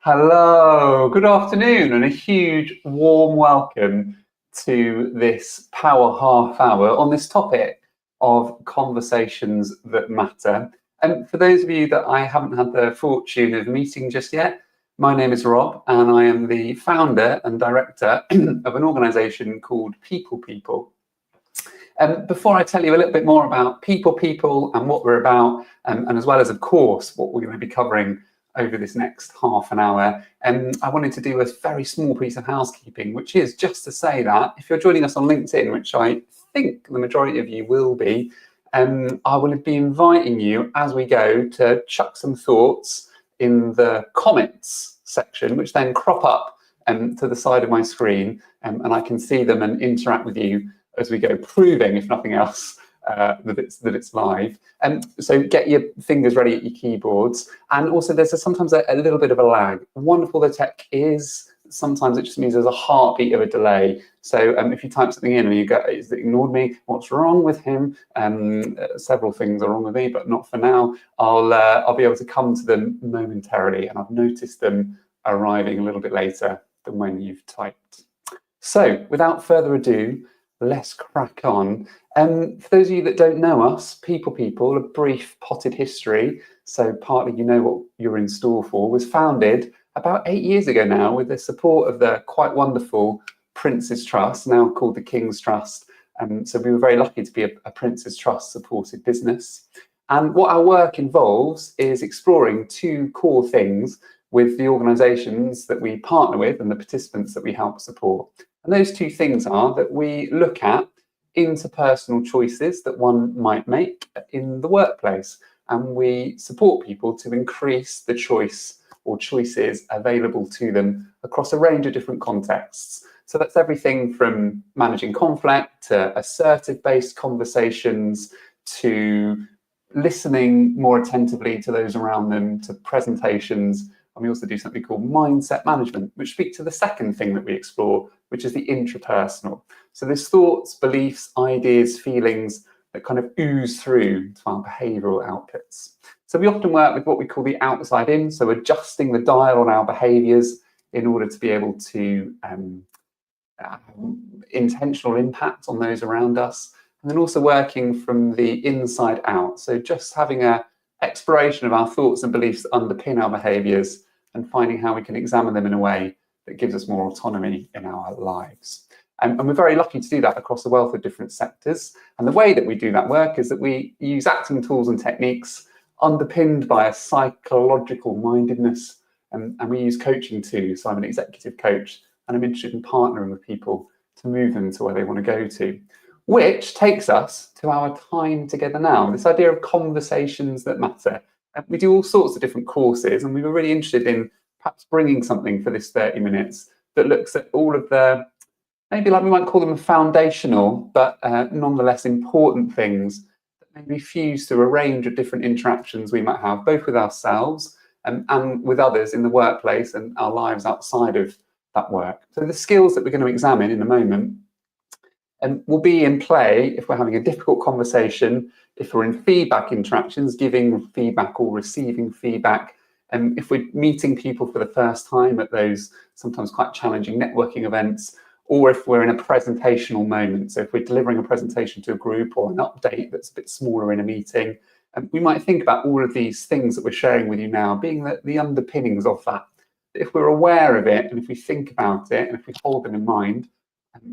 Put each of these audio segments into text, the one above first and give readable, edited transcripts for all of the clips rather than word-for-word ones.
Hello, good afternoon, and a huge warm welcome to this Power Half Hour on this topic of conversations that matter. And for those of you that I haven't had the fortune of meeting just yet, my name is Rob, and I am the founder and director of an organisation called People People. Before I tell you a little bit more about People People and what we're about, and as well as, of course, what we're going to be covering over this next half an hour, I wanted to do a very small piece of housekeeping, which is just to say that if you're joining us on LinkedIn, which I think the majority of you will be, I will be inviting you as we go to chuck some thoughts in the comments section, which then crop up to the side of my screen, and I can see them and interact with you as we go, proving, if nothing else, that it's live. So get your fingers ready at your keyboards. And also there's sometimes a little bit of a lag. Wonderful the tech is, sometimes it just means there's a heartbeat of a delay. So if you type something in and you go, "Is it ignored me? What's wrong with him?" Several things are wrong with me, but not for now. I'll be able to come to them momentarily, and I've noticed them arriving a little bit later than when you've typed. So without further ado, let's crack on. For those of you that don't know us, People People, a brief potted history, so partly you know what you're in store for, was founded about 8 years ago now with the support of the quite wonderful Prince's Trust, now called the King's Trust. So we were very lucky to be a Prince's Trust supported business. And what our work involves is exploring two core things with the organisations that we partner with and the participants that we help support. And those two things are that we look at interpersonal choices that one might make in the workplace, and we support people to increase the choice or choices available to them across a range of different contexts. So that's everything from managing conflict to assertive-based conversations to listening more attentively to those around them to presentations. And we also do something called mindset management, which speaks to the second thing that we explore, which is the intrapersonal. So there's thoughts, beliefs, ideas, feelings that kind of ooze through to our behavioural outputs. So we often work with what we call the outside in, so adjusting the dial on our behaviours in order to be able to intentional impact on those around us. And then also working from the inside out. So just having an exploration of our thoughts and beliefs that underpin our behaviours and finding how we can examine them in a way that gives us more autonomy in our lives. And we're very lucky to do that across a wealth of different sectors. And the way that we do that work is that we use acting tools and techniques underpinned by a psychological mindedness. And we use coaching too. So I'm an executive coach, and I'm interested in partnering with people to move them to where they want to go to. Which takes us to our time together now, this idea of conversations that matter. And we do all sorts of different courses, and we were really interested in perhaps bringing something for this 30 minutes that looks at all of the, maybe like we might call them foundational, but nonetheless important things that maybe fuse through a range of different interactions we might have, both with ourselves and with others in the workplace and our lives outside of that work. So the skills that we're going to examine in a moment will be in play if we're having a difficult conversation, if we're in feedback interactions, giving feedback or receiving feedback, and if we're meeting people for the first time at those sometimes quite challenging networking events, or if we're in a presentational moment. So if we're delivering a presentation to a group or an update that's a bit smaller in a meeting, we might think about all of these things that we're sharing with you now being the underpinnings of that. If we're aware of it, and if we think about it, and if we hold them in mind,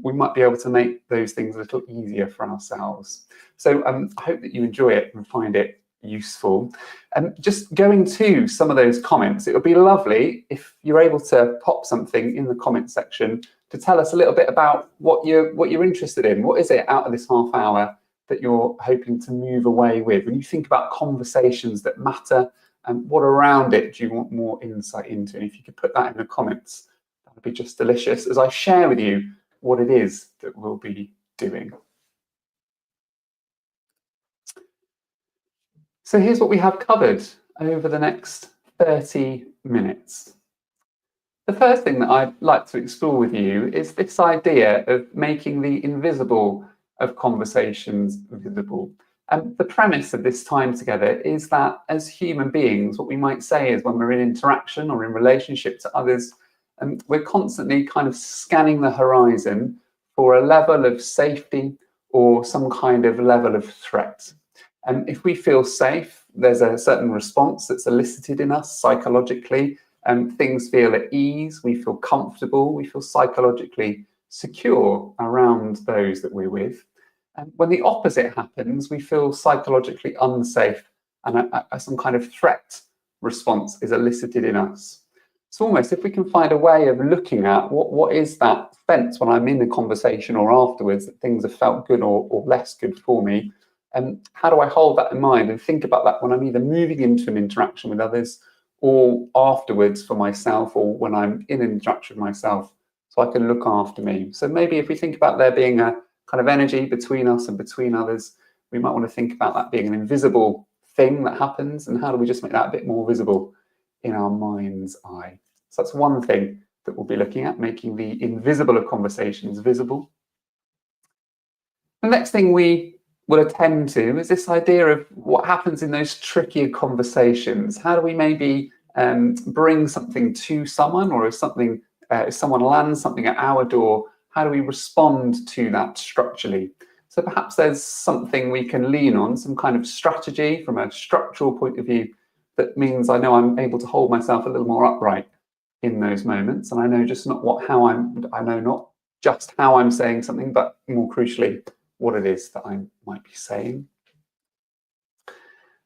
we might be able to make those things a little easier for ourselves. So I hope that you enjoy it and find it useful. And just going to some of those comments, it would be lovely if you're able to pop something in the comment section to tell us a little bit about what you're interested in. What is it out of this half hour that you're hoping to move away with? When you think about conversations that matter, what around it do you want more insight into? And if you could put that in the comments, that would be just delicious as I share with you what it is that we'll be doing. So here's what we have covered over the next 30 minutes. The first thing that I'd like to explore with you is this idea of making the invisible of conversations visible. The premise of this time together is that as human beings, what we might say is when we're in interaction or in relationship to others, we're constantly kind of scanning the horizon for a level of safety or some kind of level of threat. And if we feel safe, there's a certain response that's elicited in us psychologically, and things feel at ease, we feel comfortable, we feel psychologically secure around those that we're with. And when the opposite happens, we feel psychologically unsafe, and some kind of threat response is elicited in us. So almost if we can find a way of looking at what is that fence when I'm in a conversation or afterwards, that things have felt good or less good for me, and how do I hold that in mind and think about that when I'm either moving into an interaction with others or afterwards for myself, or when I'm in an interaction with myself, so I can look after me. So maybe if we think about there being a kind of energy between us and between others, we might want to think about that being an invisible thing that happens, and how do we just make that a bit more visible in our mind's eye. So that's one thing that we'll be looking at, making the invisible of conversations visible. The next thing we will attend to is this idea of what happens in those trickier conversations. How do we maybe bring something to someone, or if someone lands something at our door, how do we respond to that structurally? So perhaps there's something we can lean on, some kind of strategy from a structural point of view that means I know I'm able to hold myself a little more upright in those moments, and I know not just how I'm saying something, but more crucially, what it is that I might be saying.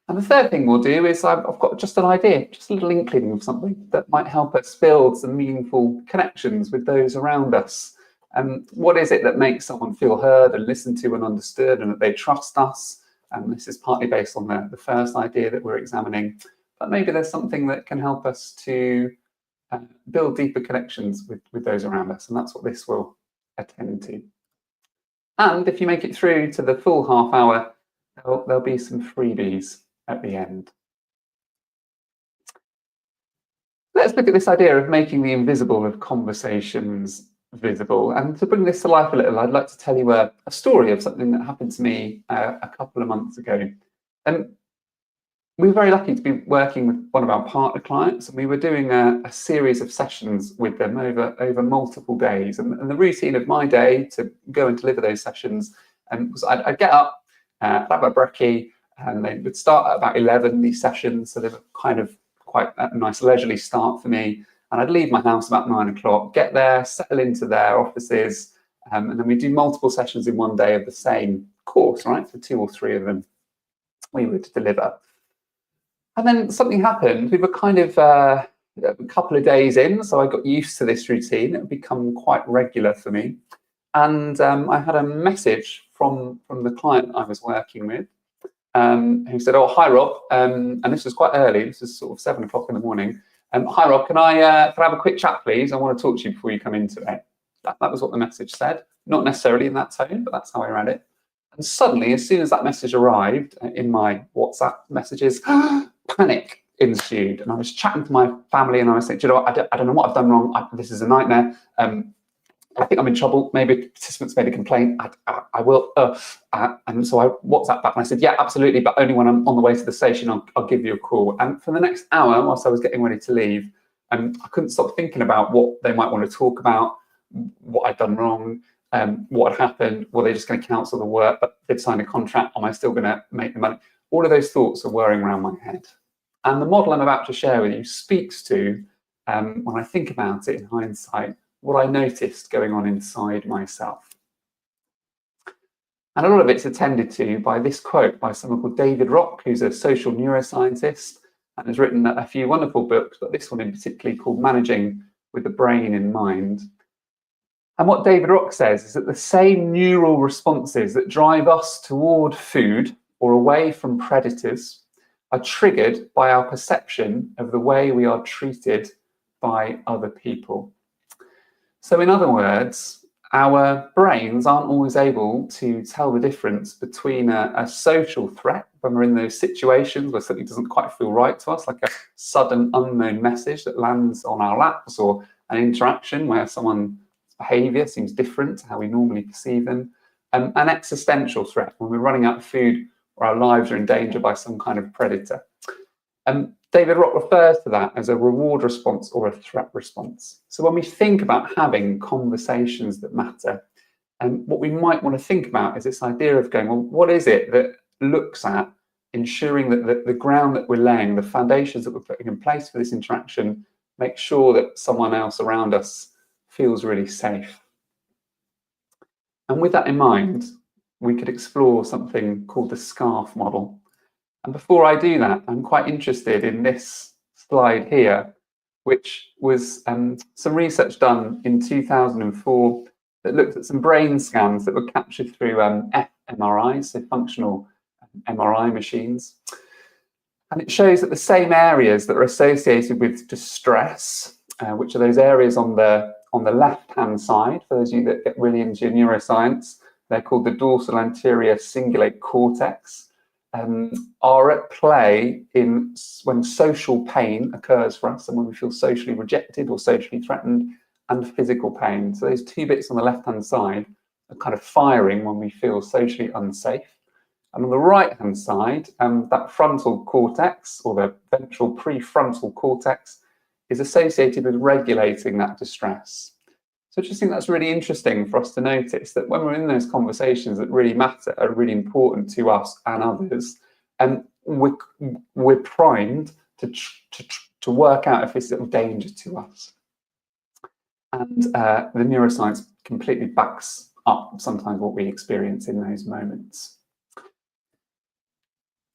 And the third thing we'll do is I've got just an idea, just a little inkling of something that might help us build some meaningful connections with those around us. And what is it that makes someone feel heard and listened to and understood, and that they trust us? And this is partly based on the first idea that we're examining, but maybe there's something that can help us to build deeper connections with those around us, and that's what this will attend to. And if you make it through to the full half hour, there'll be some freebies at the end. Let's look at this idea of making the invisible of conversations visible. And to bring this to life a little, I'd like to tell you a story of something that happened to me a couple of months ago. And we were very lucky to be working with one of our partner clients, and we were doing a series of sessions with them over multiple days. And the routine of my day to go and deliver those sessions was I'd get up, have a brekkie, and they would start at about 11, these sessions, so they were kind of quite a nice leisurely start for me. And I'd leave my house about 9 o'clock, get there, settle into their offices, and then we do multiple sessions in one day of the same course, right? So 2 or 3 of them we would deliver. And then something happened. We were kind of a couple of days in, so I got used to this routine. It had become quite regular for me. And I had a message from the client I was working with, who said, "Oh, hi Rob," and this was quite early. This was sort of 7 o'clock in the morning. "Hi Rob, can I have a quick chat, please? I want to talk to you before you come into it." That was what the message said. Not necessarily in that tone, but that's how I read it. And suddenly, as soon as that message arrived in my WhatsApp messages, panic ensued. And I was chatting to my family, and I was saying, "Do you know what? I don't know what I've done wrong. This is a nightmare. I think I'm in trouble. Maybe participants made a complaint. I will." And so I WhatsApped back and I said, "Yeah, absolutely, but only when I'm on the way to the station, I'll give you a call." And for the next hour, whilst I was getting ready to leave, I couldn't stop thinking about what they might want to talk about, what I'd done wrong, what had happened. Were they just going to cancel the work? But they'd signed a contract. Am I still going to make the money? All of those thoughts are whirring around my head. And the model I'm about to share with you speaks to, when I think about it in hindsight, what I noticed going on inside myself. And a lot of it's attended to by this quote by someone called David Rock, who's a social neuroscientist and has written a few wonderful books, but this one in particular called Managing with the Brain in Mind. And what David Rock says is that the same neural responses that drive us toward food or away from predators are triggered by our perception of the way we are treated by other people. So in other words, our brains aren't always able to tell the difference between a social threat when we're in those situations where something doesn't quite feel right to us, like a sudden unknown message that lands on our laps, or an interaction where someone's behaviour seems different to how we normally perceive them, an existential threat when we're running out of food or our lives are in danger by some kind of predator. David Rock refers to that as a reward response or a threat response. So when we think about having conversations that matter, what we might want to think about is this idea of going, well, what is it that looks at ensuring that the ground that we're laying, the foundations that we're putting in place for this interaction, make sure that someone else around us feels really safe. And with that in mind, we could explore something called the SCARF model. And before I do that, I'm quite interested in this slide here, which was some research done in 2004 that looked at some brain scans that were captured through fMRIs, so functional MRI machines. And it shows that the same areas that are associated with distress, which are those areas on the left-hand side, for those of you that get really into neuroscience, they're called the dorsal anterior cingulate cortex, are at play when social pain occurs for us and when we feel socially rejected or socially threatened, and physical pain. So those two bits on the left-hand side are kind of firing when we feel socially unsafe. And on the right-hand side, that frontal cortex, or the ventral prefrontal cortex, is associated with regulating that distress. So I just think that's really interesting for us to notice that when we're in those conversations that really matter, are really important to us and others, we're primed to work out if it's a danger to us. And the neuroscience completely backs up sometimes what we experience in those moments.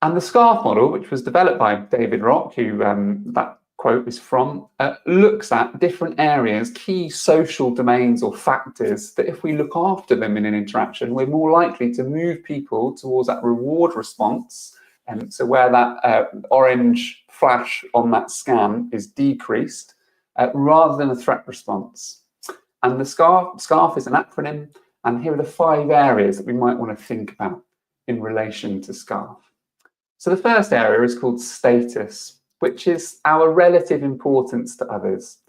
And the SCARF model, which was developed by David Rock, who that quote is from, looks at different areas, key social domains or factors that if we look after them in an interaction, we're more likely to move people towards that reward response. And so where that orange flash on that scan is decreased, rather than a threat response. And the SCARF is an acronym, and here are the 5 areas that we might want to think about in relation to SCARF. So the first area is called status, which is our relative importance to others.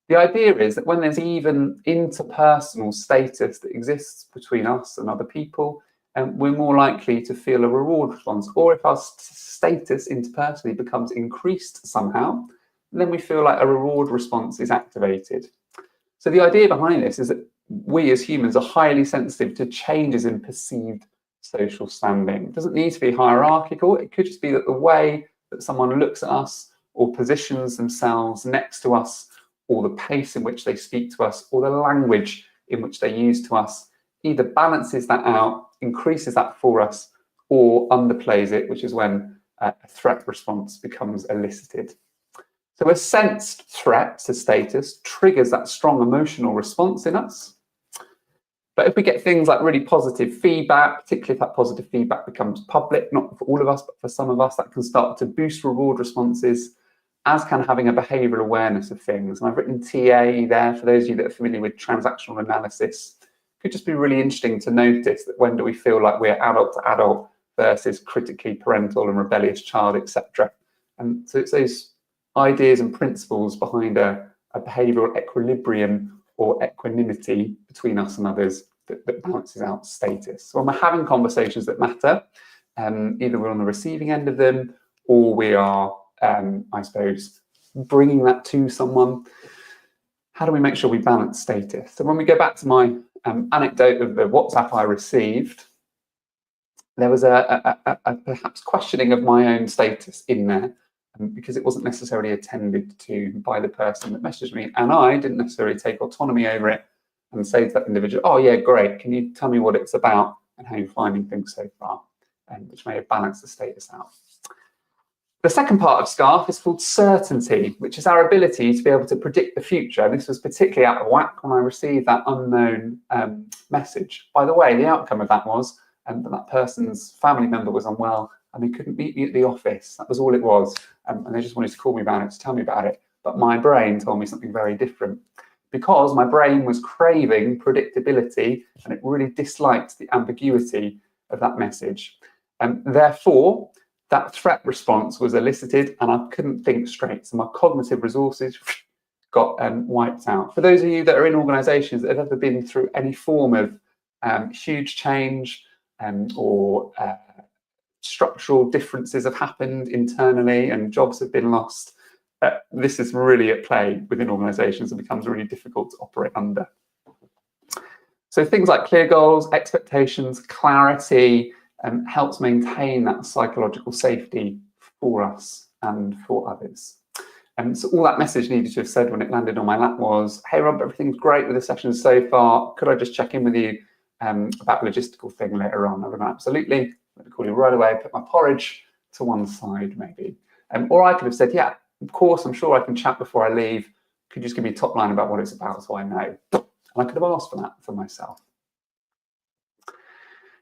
The idea is that when there's even interpersonal status that exists between us and other people, we're more likely to feel a reward response. Or if our status interpersonally becomes increased somehow, then we feel like a reward response is activated. So the idea behind this is that we as humans are highly sensitive to changes in perceived social standing. It doesn't need to be hierarchical. It could just be that the way that someone looks at us or positions themselves next to us, or the pace in which they speak to us, or the language in which they use to us, either balances that out, increases that for us, or underplays it, which is when a threat response becomes elicited. So a sensed threat to status triggers that strong emotional response in us. But if we get things like really positive feedback, particularly if that positive feedback becomes public, not for all of us, but for some of us, that can start to boost reward responses, as can having a behavioural awareness of things. And I've written TA there for those of you that are familiar with transactional analysis. It could just be really interesting to notice that when do we feel like we're adult to adult versus critically parental and rebellious child, etc. And so it's those ideas and principles behind a behavioural equilibrium or equanimity between us and others that balances out status. So when we're having conversations that matter, either we're on the receiving end of them or we are, I suppose, bringing that to someone, how do we make sure we balance status? So when we go back to my anecdote of the WhatsApp I received, there was a perhaps questioning of my own status in there, because it wasn't necessarily attended to by the person that messaged me, and I didn't necessarily take autonomy over it and say to that individual, oh yeah, great, can you tell me what it's about and how you're finding things so far, which may have balanced the status out. The second part of SCARF is called certainty, which is our ability to be able to predict the future. And this was particularly out of whack when I received that unknown message. By the way, the outcome of that was that person's family member was unwell and they couldn't meet me at the office. That was all it was. And they just wanted to call me about it, to tell me about it. But my brain told me something very different, because my brain was craving predictability and it really disliked the ambiguity of that message. Therefore, that threat response was elicited and I couldn't think straight. So my cognitive resources got wiped out. For those of you that are in organisations that have ever been through any form of huge change or structural differences have happened internally and jobs have been lost, this is really at play within organisations and becomes really difficult to operate under. So things like clear goals, expectations, clarity helps maintain that psychological safety for us and for others. So all that message needed to have said when it landed on my lap was, hey Rob, everything's great with the session so far. Could I just check in with you about a logistical thing later on? I've gone, absolutely. Let me call you right away, put my porridge to one side maybe. Or I could have said, yeah, of course, I'm sure I can chat before I leave. Could you just give me a top line about what it's about so I know? And I could have asked for that for myself.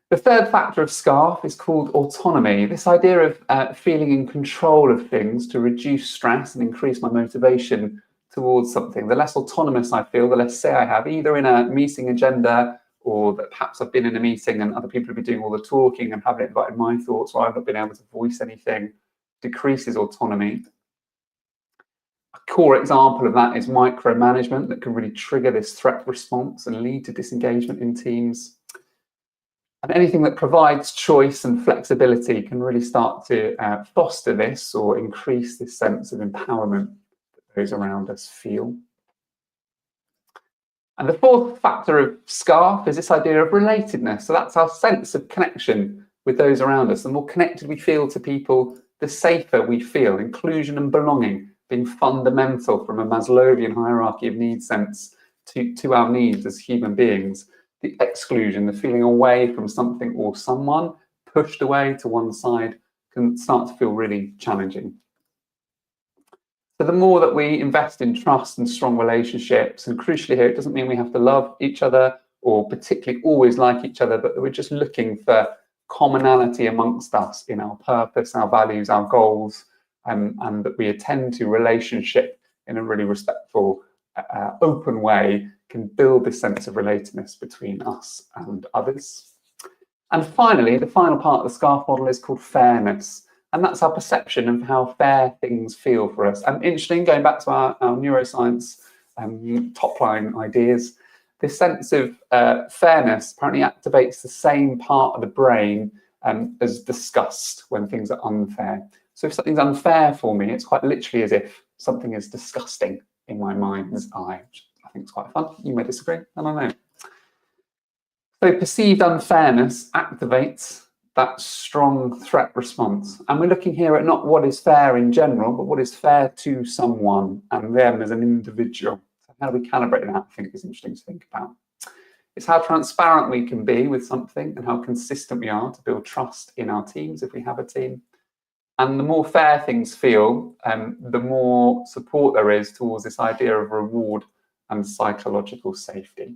The third factor of SCARF is called autonomy. This idea of feeling in control of things to reduce stress and increase my motivation towards something. The less autonomous I feel, the less say I have, either in a meeting agenda or that perhaps I've been in a meeting and other people have been doing all the talking and haven't invited my thoughts, or I've not been able to voice anything, decreases autonomy. A core example of that is micromanagement that can really trigger this threat response and lead to disengagement in teams. And anything that provides choice and flexibility can really start to foster this or increase this sense of empowerment that those around us feel. And the fourth factor of SCARF is this idea of relatedness. So that's our sense of connection with those around us. The more connected we feel to people, the safer we feel. Inclusion and belonging being fundamental from a Maslowian hierarchy of needs sense to our needs as human beings. The exclusion, the feeling away from something or someone, pushed away to one side, can start to feel really challenging. So the more that we invest in trust and strong relationships, and crucially here, it doesn't mean we have to love each other or particularly always like each other, but we're just looking for commonality amongst us in our purpose, our values, our goals, and that we attend to relationship in a really respectful, open way, can build this sense of relatedness between us and others. And finally, the final part of the SCARF model is called fairness. And that's our perception of how fair things feel for us. And interesting, going back to our neuroscience top line ideas, this sense of fairness apparently activates the same part of the brain as disgust when things are unfair. So if something's unfair for me, it's quite literally as if something is disgusting in my mind's eye, which I think is quite fun. You may disagree, I don't know. So perceived unfairness activates that strong threat response. And we're looking here at not what is fair in general, but what is fair to someone and them as an individual. So how do we calibrate that? I think is interesting to think about. It's how transparent we can be with something and how consistent we are to build trust in our teams if we have a team. And the more fair things feel, the more support there is towards this idea of reward and psychological safety.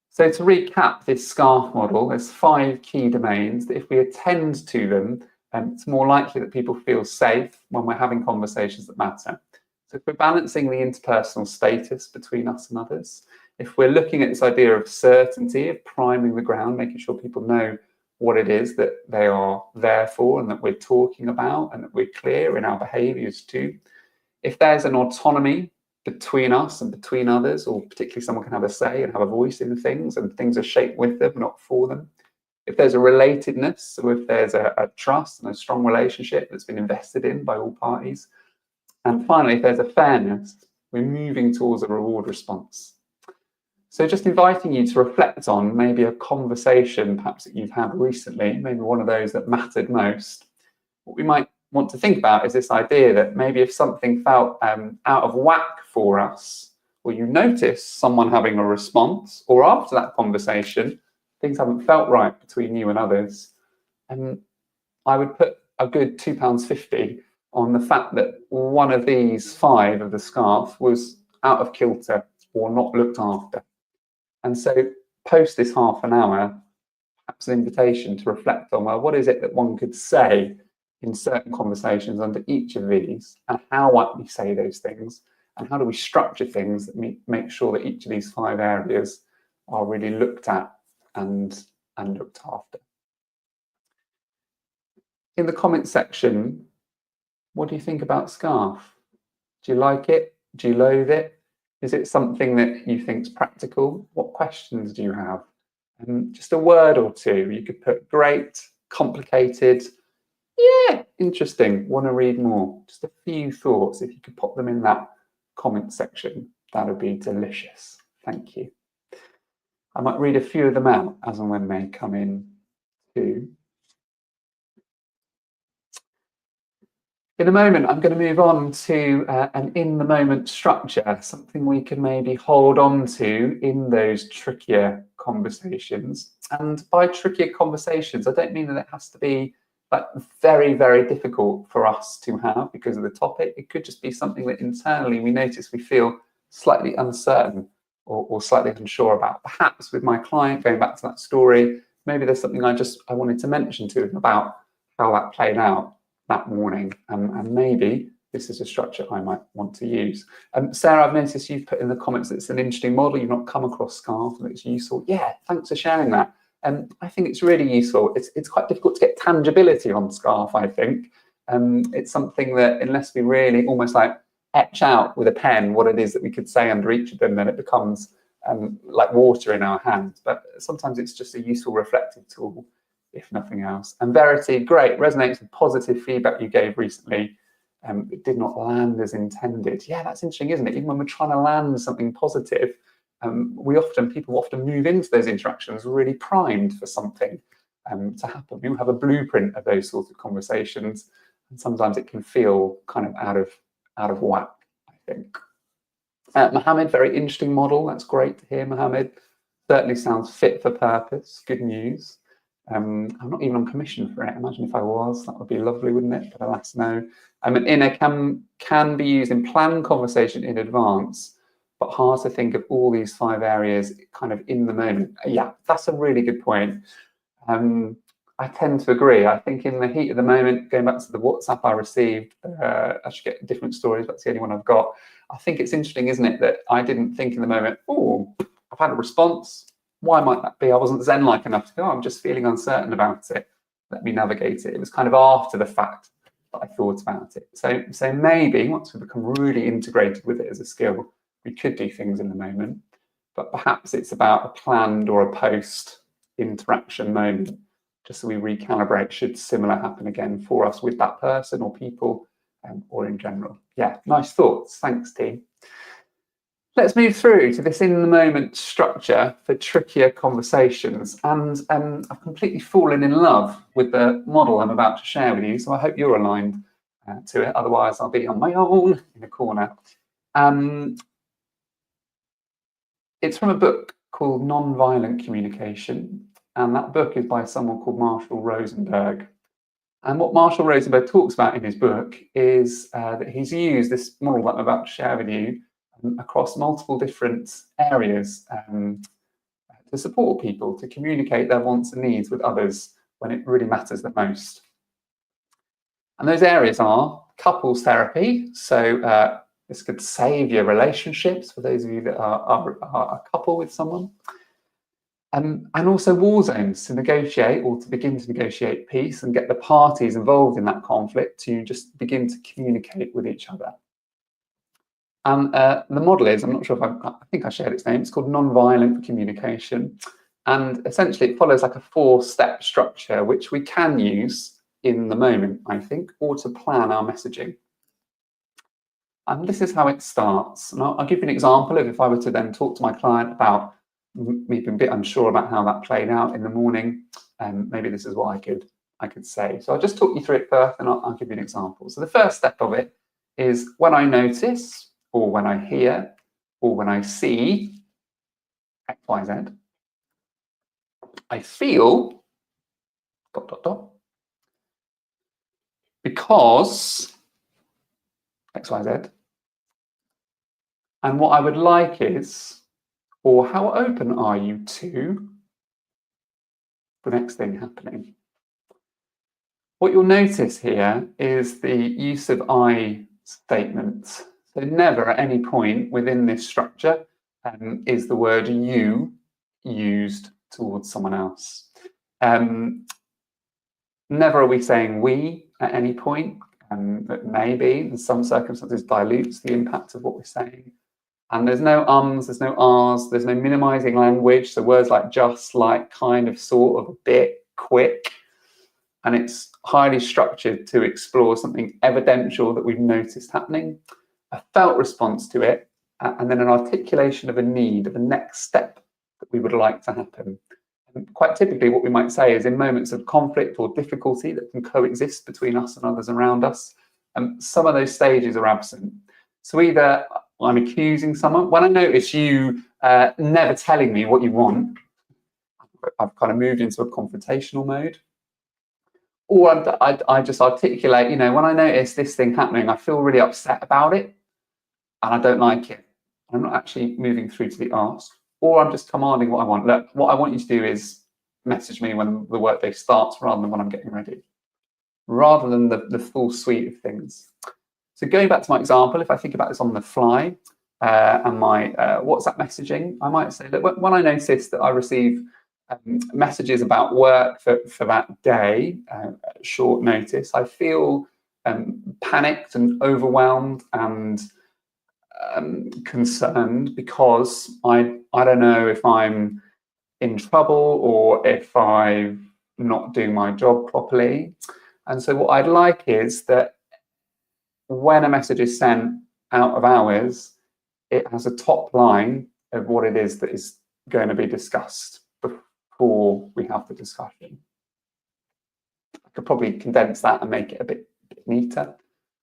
So to recap this SCARF model, there's 5 key domains that if we attend to them, it's more likely that people feel safe when we're having conversations that matter. So if we're balancing the interpersonal status between us and others, if we're looking at this idea of certainty, of priming the ground, making sure people know what it is that they are there for and that we're talking about and that we're clear in our behaviours too. If there's an autonomy between us and between others, or particularly someone can have a say and have a voice in things and things are shaped with them, not for them. If there's a relatedness, so if there's a trust and a strong relationship that's been invested in by all parties. And finally, if there's a fairness, we're moving towards a reward response. So just inviting you to reflect on maybe a conversation perhaps that you've had recently, maybe one of those that mattered most. What we might want to think about is this idea that maybe if something felt out of whack for us, or you notice someone having a response, or after that conversation, things haven't felt right between you and others, I would put a good £2.50 on the fact that one of these 5 of the SCARF was out of kilter or not looked after. And so post this half an hour, perhaps an invitation to reflect on, well, what is it that one could say in certain conversations under each of these, and how might we say those things, and how do we structure things that make sure that each of these 5 areas are really looked at and looked after. In the comment section, what do you think about SCARF? Do you like it? Do you loathe it? Is it something that you think is practical? What questions do you have? Just a word or two. You could put great, complicated? Yeah, interesting. Want to read more? Just a few thoughts. If you could pop them in that comment section, that would be delicious. Thank you. I might read a few of them out as and when they come in too. In a moment, I'm going to move on to an in-the-moment structure, something we can maybe hold on to in those trickier conversations. And by trickier conversations, I don't mean that it has to be like very, very difficult for us to have because of the topic. It could just be something that internally we notice we feel slightly uncertain or slightly unsure about. Perhaps with my client, going back to that story, maybe there's something I wanted to mention to them about how that played out that morning, and maybe this is a structure I might want to use. Sarah, I've noticed you've put in the comments that it's an interesting model. You've not come across SCARF and it's useful. Yeah, thanks for sharing that. I think it's really useful. It's quite difficult to get tangibility on SCARF, I think. It's something that unless we really almost like etch out with a pen what it is that we could say under each of them, then it becomes like water in our hands. But sometimes it's just a useful reflective tool, if nothing else. And Verity, great, resonates with positive feedback you gave recently. It did not land as intended. Yeah, that's interesting, isn't it? Even when we're trying to land something positive, people often move into those interactions really primed for something to happen. We all have a blueprint of those sorts of conversations, and sometimes it can feel kind of out of whack, I think. Mohammed, very interesting model. That's great to hear, Mohammed. Certainly sounds fit for purpose. Good news. I'm not even on commission for it. Imagine if I was, that would be lovely, wouldn't it? But alas, no. An inner can be used in planned conversation in advance, but hard to think of all these 5 areas kind of in the moment. Yeah, that's a really good point. I tend to agree. I think in the heat of the moment, going back to the WhatsApp I received, I should get different stories, that's the only one I've got. I think it's interesting, isn't it, that I didn't think in the moment, oh, I've had a response. Why might that be? I wasn't zen-like enough to go, I'm just feeling uncertain about it. Let me navigate it. It was kind of after the fact that I thought about it. So maybe once we become really integrated with it as a skill, we could do things in the moment, but perhaps it's about a planned or a post interaction moment, just so we recalibrate should similar happen again for us with that person or people or in general. Yeah, nice thoughts. Thanks, team. Let's move through to this in-the-moment structure for trickier conversations. And I've completely fallen in love with the model I'm about to share with you, so I hope you're aligned to it. Otherwise, I'll be on my own in a corner. It's from a book called Non-Violent Communication, and that book is by someone called Marshall Rosenberg. And what Marshall Rosenberg talks about in his book is that he's used this model that I'm about to share with you across multiple different areas to support people to communicate their wants and needs with others when it really matters the most. And those areas are couples therapy. So this could save your relationships for those of you that are a couple with someone. And also war zones to negotiate or to begin to negotiate peace and get the parties involved in that conflict to just begin to communicate with each other. And the model is, I'm not sure if I think I shared its name, it's called Non-Violent Communication. And essentially it follows like a 4-step structure, which we can use in the moment, I think, or to plan our messaging. And this is how it starts. And I'll give you an example of if I were to then talk to my client about me being a bit unsure about how that played out in the morning, maybe this is what I could say. So I'll just talk you through it first and I'll give you an example. So the first step of it is when I notice, or when I hear, or when I see X, Y, Z, I feel ... because X, Y, Z, and what I would like is, or how open are you to the next thing happening? What you'll notice here is the use of I statements. So never at any point within this structure is the word you used towards someone else. Never are we saying we at any point. But maybe in some circumstances dilutes the impact of what we're saying. And there's no ums, there's no ahs, there's no minimizing language. So words like just, like, kind of, sort of, a bit, quick. and it's highly structured to explore something evidential that we've noticed happening, a felt response to it, and then an articulation of a need, of a next step that we would like to happen. And quite typically what we might say is in moments of conflict or difficulty that can coexist between us and others around us, some of those stages are absent. So either I'm accusing someone, when I notice you never telling me what you want, I've kind of moved into a confrontational mode. Or I just articulate, you know, when I notice this thing happening, I feel really upset about it and I don't like it. I'm not actually moving through to the ask, or I'm just commanding what I want. Look, what I want you to do is message me when the workday starts rather than when I'm getting ready, rather than the full suite of things. So going back to my example, if I think about this on the fly and my WhatsApp messaging, I might say that when I notice that I receive messages about work for that day at short notice, I feel panicked and overwhelmed and concerned because I don't know if I'm in trouble or if I'm not doing my job properly. And so what I'd like is that when a message is sent out of hours, it has a top line of what it is that is going to be discussed before we have the discussion. I could probably condense that and make it a bit neater.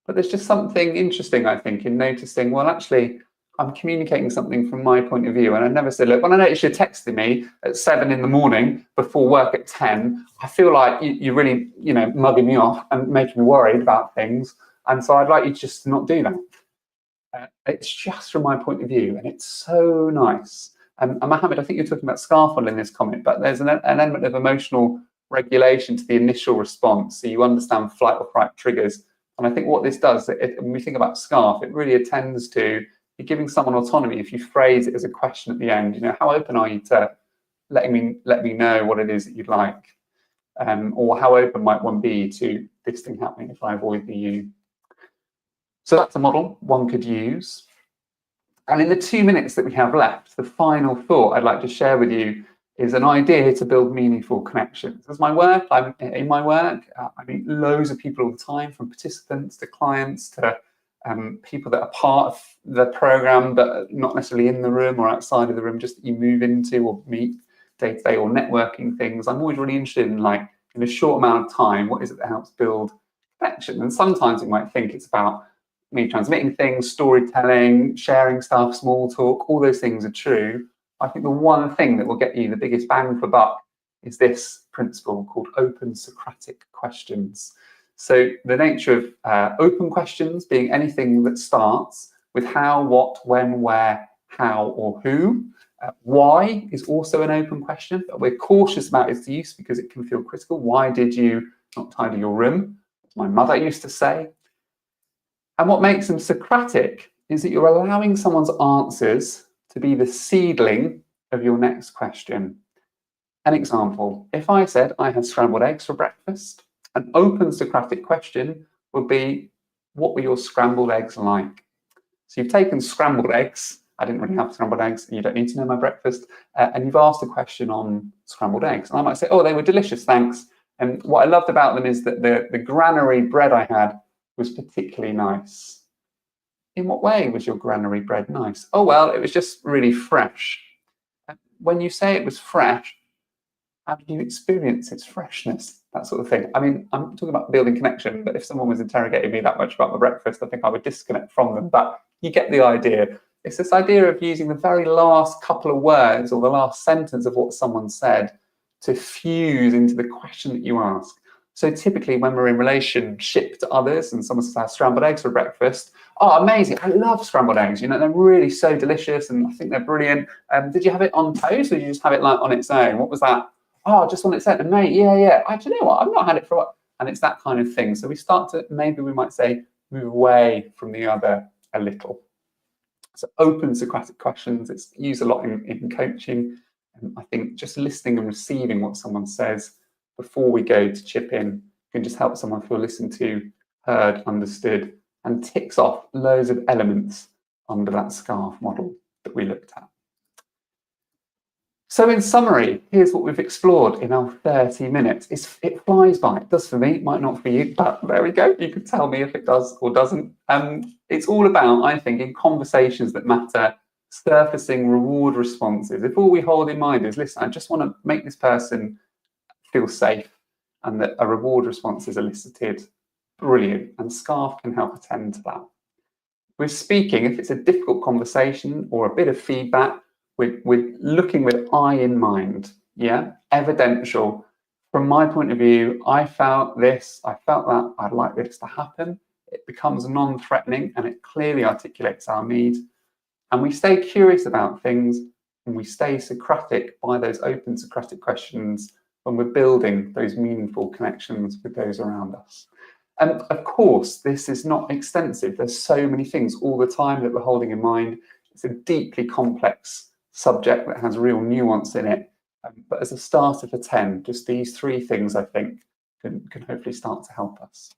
But there's just something interesting, I think, in noticing, well, actually, I'm communicating something from my point of view. And I never said, look, when I notice you're texting me at 7 in the morning before work at 10, I feel like you're really, you know, mugging me off and making me worried about things. And so I'd like you just to not do that. It's just from my point of view, and it's so nice. And Mohammed, I think you're talking about SCARF in this comment, but there's an element of emotional regulation to the initial response. So you understand flight or fright triggers. And I think what this does, when we think about SCARF, it really attends to you're giving someone autonomy. If you phrase it as a question at the end, you know, how open are you to let me know what it is that you'd like? Or how open might one be to this thing happening if I avoid the you? So that's a model one could use. And in the 2 minutes that we have left, the final thought I'd like to share with you is an idea to build meaningful connections. As in my work, I meet loads of people all the time, from participants to clients to people that are part of the program but not necessarily in the room or outside of the room, just that you move into or meet day to day, or networking things. I'm always really interested in, like, in a short amount of time, what is it that helps build connection? And sometimes you might think it's about me transmitting things, storytelling, sharing stuff, small talk. All those things are true. I think the one thing that will get you the biggest bang for buck is this principle called open Socratic questions. So the nature of open questions being anything that starts with how, what, when, where, how, or who. Why is also an open question, but we're cautious about its use because it can feel critical. Why did you not tidy your room? As my mother used to say. And what makes them Socratic is that you're allowing someone's answers to be the seedling of your next question. An example, if I said I had scrambled eggs for breakfast, an open Socratic question would be, what were your scrambled eggs like? So you've taken scrambled eggs, I didn't really have scrambled eggs, and you don't need to know my breakfast, and you've asked a question on scrambled eggs. And I might say, oh, they were delicious, thanks. And what I loved about them is that the granary bread I had was particularly nice. In what way was your granary bread nice? Oh, well, it was just really fresh. When you say it was fresh, how did you experience its freshness? That sort of thing. I mean, I'm talking about building connection, but if someone was interrogating me that much about my breakfast, I think I would disconnect from them. But you get the idea. It's this idea of using the very last couple of words or the last sentence of what someone said to fuse into the question that you ask. So typically when we're in relationship to others and someone says, I have scrambled eggs for breakfast, oh, amazing, I love scrambled eggs, you know, they're really so delicious and I think they're brilliant. Did you have it on toast or did you just have it like on its own? What was that? Oh, just on its own. And mate, yeah. Do you know what? I've not had it for a while. And it's that kind of thing. So we start to, maybe we might say, move away from the other a little. So open Socratic questions, it's used a lot in coaching. And I think just listening and receiving what someone says before we go to chip in can just help someone feel listened to, heard, understood, and ticks off loads of elements under that SCARF model that we looked at. So in summary, here's what we've explored in our 30 minutes. It flies by. It does for me, might not for you, but there we go. You can tell me if it does or doesn't. It's all about, I think, in conversations that matter, surfacing reward responses. If all we hold in mind is, listen, I just want to make this person feel safe, and that a reward response is elicited, brilliant. And SCARF can help attend to that. We're speaking, if it's a difficult conversation or a bit of feedback, we're looking with I in mind, yeah? Evidential. From my point of view, I felt this, I felt that, I'd like this to happen. It becomes non-threatening and it clearly articulates our need. And we stay curious about things and we stay Socratic by those open Socratic questions when we're building those meaningful connections with those around us. And of course, this is not extensive. There's so many things all the time that we're holding in mind. It's a deeply complex subject that has real nuance in it. But as a starter for 10, just these 3 things, I think, can hopefully start to help us.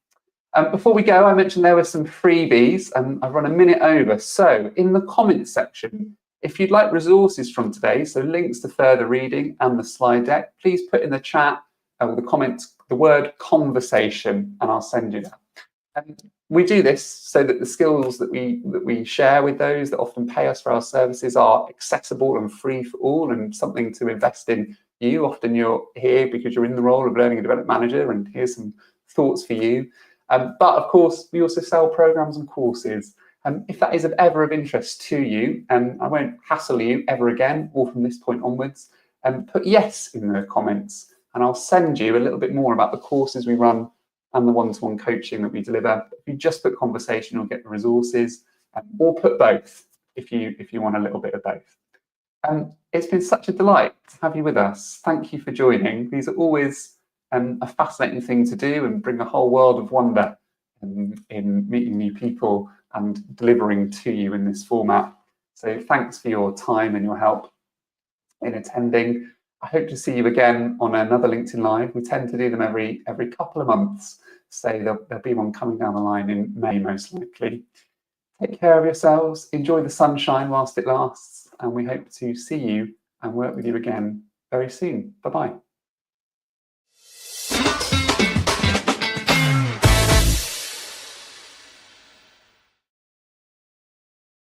Before we go, I mentioned there were some freebies, and I've run a minute over. So in the comments section, if you'd like resources from today, so links to further reading and the slide deck, please put in the chat or the comments the word conversation, and I'll send you that. We do this so that the skills that we share with those that often pay us for our services are accessible and free for all, and something to invest in you. Often you're here because you're in the role of learning and development manager, and here's some thoughts for you. But of course, we also sell programs and courses. If that is ever of interest to you, and I won't hassle you ever again, or from this point onwards, put yes in the comments, and I'll send you a little bit more about the courses we run and the one-to-one coaching that we deliver. If you just put conversation, you'll get the resources, or put both if you want a little bit of both. It's been such a delight to have you with us. Thank you for joining. These are always a fascinating thing to do and bring a whole world of wonder in meeting new people and delivering to you in this format. So thanks for your time and your help in attending. I hope to see you again on another LinkedIn Live. We tend to do them every couple of months. So there'll be one coming down the line in May, most likely. Take care of yourselves. Enjoy the sunshine whilst it lasts. And we hope to see you and work with you again very soon. Bye-bye.